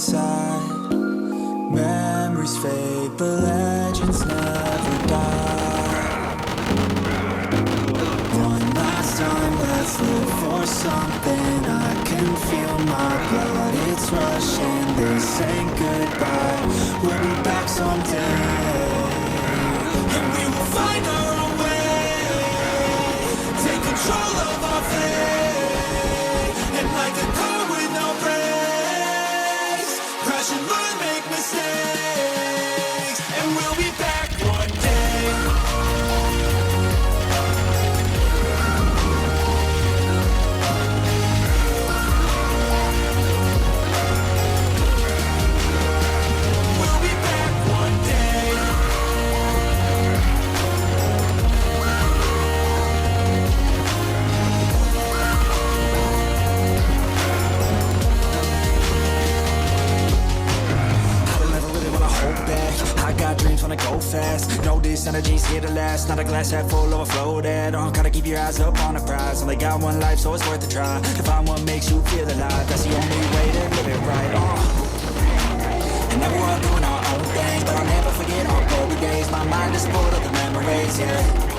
inside. Memories fade, but legends never die. One last time, let's live for something. I can feel my blood, it's rushing. This ain't goodbye, we'll be back someday. And we will find our own way. Take control of our fate. And like a car with no brakes, crash and learn, make mistakes. And we'll be back one day. We'll be back one day. I got dreams, wanna go fast. Know this energy's here to last. Not a glass half full, overflow that. Gotta keep your eyes up on the prize. Only got one life, so it's worth a try. To find what makes you feel alive, that's the only way to live it right. And now we're all doing our own thing, but I'll never forget our glory days. My mind is full of the memories, yeah.